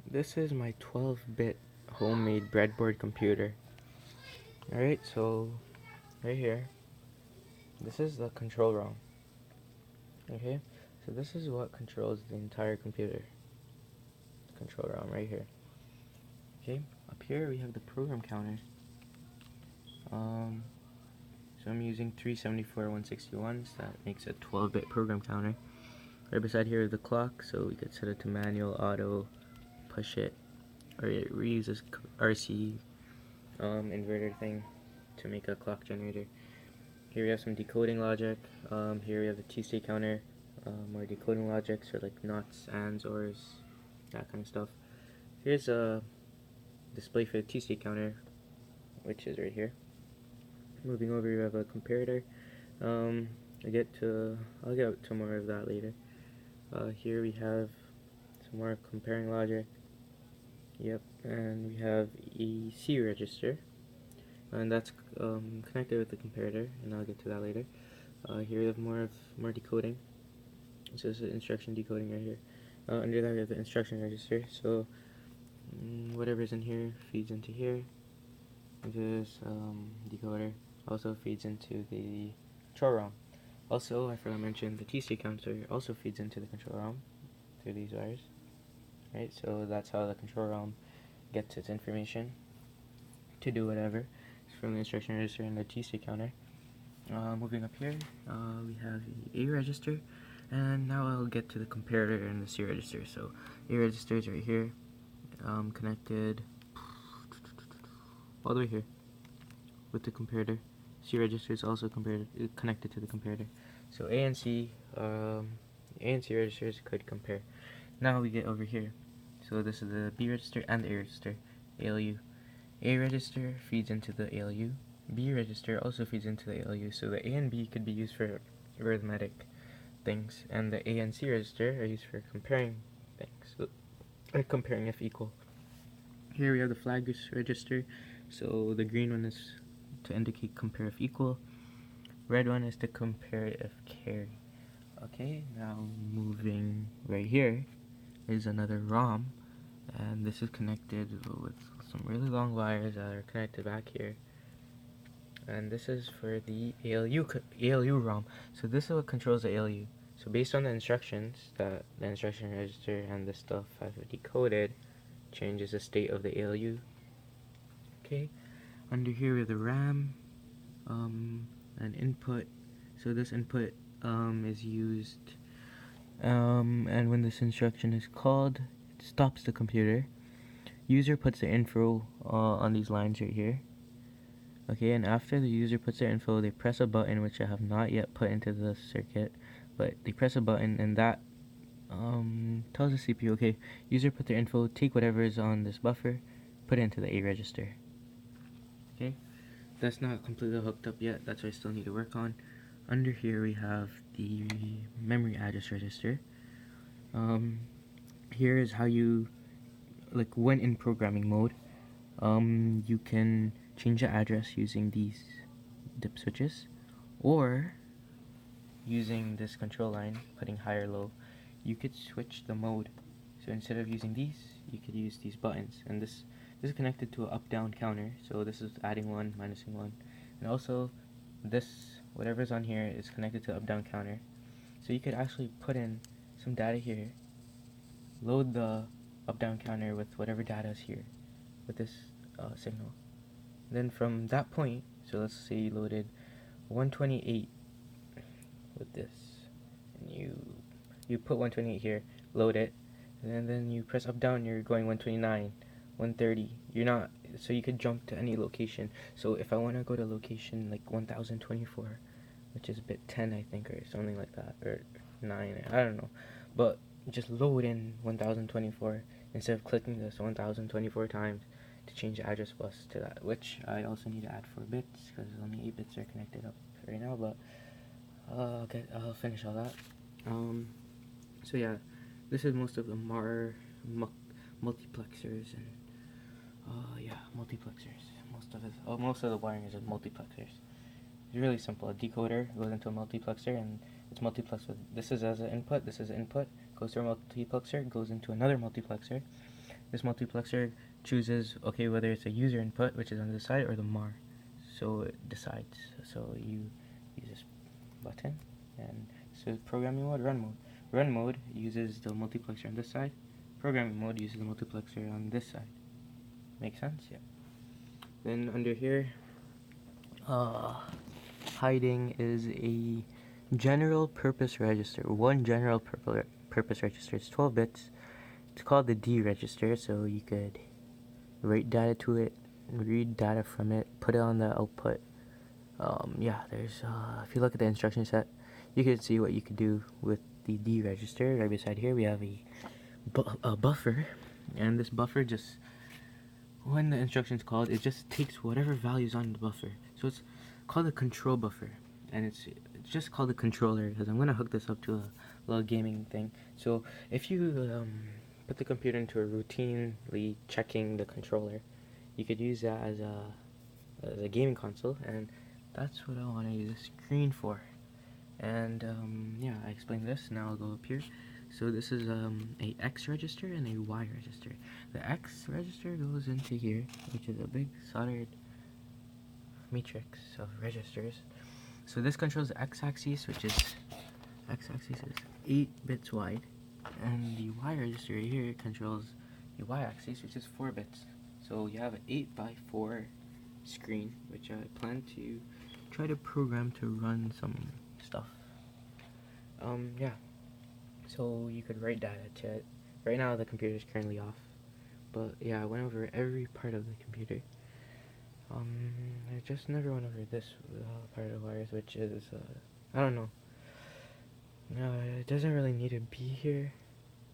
This is my 12-bit homemade breadboard computer. Alright, so right here, this is the control ROM. Okay, so this is what controls the entire computer. Control ROM right here. Okay, up here we have the program counter. So I'm using 374 161s. That makes a 12-bit program counter. Right beside here is the clock, so we could set it to manual, auto, push it, or it reuses RC inverter thing to make a clock generator. Here we have some decoding logic. Here we have the T-state counter, more decoding logic, so like nots, ands, ors, that kind of stuff. Here's a display for the T-state counter, which is right here. Moving over, we have a comparator. I'll get to more of that later. Here we have some more comparing logic. Yep, and we have a C register, and that's connected with the comparator, and I'll get to that later. Here we have more decoding. So this is instruction decoding right here. Under that we have the instruction register. So whatever's in here feeds into here. This decoder also feeds into the control ROM. Also, I forgot to mention the T-state counter also feeds into the control ROM through these wires. Right, so that's how the control ROM gets its information to do whatever. It's from the instruction register and the T-state counter. Moving up here, we have the A register, and now I'll get to the comparator and the C register. So A register is right here, connected all the way here with the comparator. C register is also connected to the comparator. So A and C registers could compare. Now we get over here. So this is the B register and the A register, ALU. A register feeds into the ALU. B register also feeds into the ALU. So the A and B could be used for arithmetic things, and the A and C register are used for comparing things, like comparing if equal. Here we have the flag register. So the green one is to indicate compare if equal. Red one is to compare if carry. Okay, now moving right here is another ROM, and this is connected with some really long wires that are connected back here. And this is for the ALU ROM. So this is what controls the ALU. So based on the instructions that the instruction register and this stuff have decoded, changes the state of the ALU. Okay, under here we have the RAM, and input. So this input is used, and when this instruction is called, it stops the computer. User puts the info on these lines right here. Okay, and after the user puts their info, they press a button, which I have not yet put into the circuit, but they press a button, and that tells the CPU, okay, user put their info, take whatever is on this buffer, put it into the A register. Okay, that's not completely hooked up yet, that's what I still need to work on. Under here we have the memory address register. Here is how you, like when in programming mode, you can change the address using these dip switches, or using this control line, putting high or low. You could switch the mode. So instead of using these, you could use these buttons, and this is connected to an up-down counter. So this is adding 1, minusing 1, and also this, whatever's on here, is connected to the up-down counter. So you could actually put in some data here, load the up-down counter with whatever data is here, with this signal. Then from that point, so let's say you loaded 128 with this, and you put 128 here, load it, and then you press up down, you're going 129, 130. You're not, so you could jump to any location. So if I want to go to location like 1024, which is bit 10 I think, or something like that, or 9, I don't know, but just load in 1024 instead of clicking this 1024 times to change the address bus to that, which I also need to add 4 bits because only 8 bits are connected up right now, but I'll finish all that. So yeah, this is most of the multiplexers, and multiplexers. Most of the wiring is multiplexers. It's really simple. A decoder goes into a multiplexer, and it's multiplexed with, this is as an input, this is input, goes to a multiplexer, goes into another multiplexer, this multiplexer chooses, okay, whether it's a user input, which is on the side, or the MAR. So it decides. So you use this button, and so programming mode, run mode. Run mode uses the multiplexer on this side. Programming mode uses the multiplexer on this side. Make sense? Yeah. Then under here, hiding is a general purpose register. One general purpose register. It's 12 bits. It's called the D register, so you could write data to it, read data from it, put it on the output. Yeah, there's if you look at the instruction set, you can see what you could do with the D register. Right beside here we have a buffer, and this buffer just, when the instruction is called, it just takes whatever values on the buffer. So it's called a control buffer, and it's just called a controller because I'm gonna hook this up to a little gaming thing. So if you put the computer into a routinely checking the controller, you could use that as a gaming console, and that's what I want to use the screen for. And yeah, I explained this. Now I'll go up here. So this is a X register and a Y register. The X register goes into here, which is a big soldered matrix of registers. So this controls the X-axis, which is X-axis is 8 bits wide, and the Y register right here controls the Y-axis, which is 4 bits. So you have an 8x4 screen, which I plan to try to program to run some stuff. Yeah. So you could write data to it. Right now the computer is currently off, but yeah, I went over every part of the computer. I just never went over this part of the wires, which is I don't know. No, it doesn't really need to be here,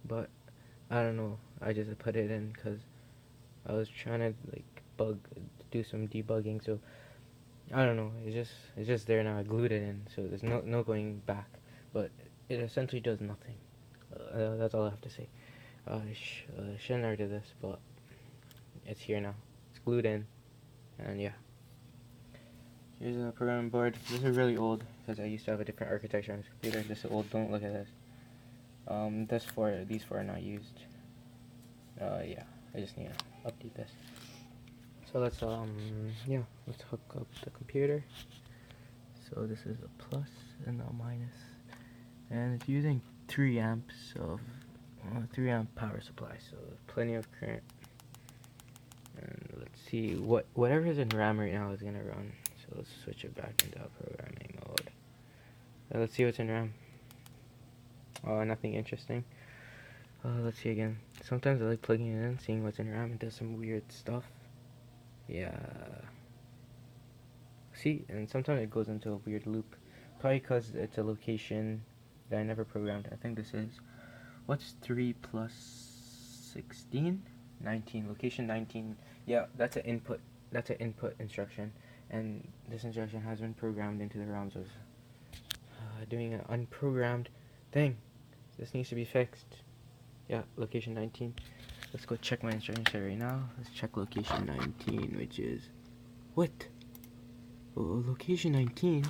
but I don't know. I just put it in because I was trying to do some debugging. So I don't know. It's just there now. I glued it in, so there's no going back. But it essentially does nothing. That's all I have to say. Shouldn't have did this, but it's here now. It's glued in, and yeah. Here's a programming board. This is really old because I used to have a different architecture on this computer. This is old. Don't look at this. These four are not used. Yeah, I just need to update this. So let's let's hook up the computer. So this is a plus and a minus, and it's using 3 amps of 3 amp power supply, so plenty of current. And let's see, whatever is in RAM right now is gonna run. So let's switch it back into programming mode. Let's see what's in RAM. Oh, nothing interesting. Let's see again. Sometimes I like plugging it in, seeing what's in RAM. It does some weird stuff. Yeah. See, and sometimes it goes into a weird loop. Probably because it's a location that I never programmed. I think this is, what's 3 plus 16? 19. Location 19. Yeah, that's an input. That's an input instruction. And this instruction has been programmed into the ROM, so it's doing an unprogrammed thing. This needs to be fixed. Yeah, location 19. Let's go check my instruction set right now. Let's check location 19, which is, what? Well, location 19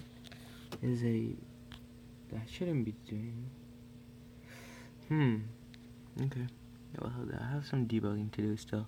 is that shouldn't be doing. Okay. Well, I have some debugging to do still.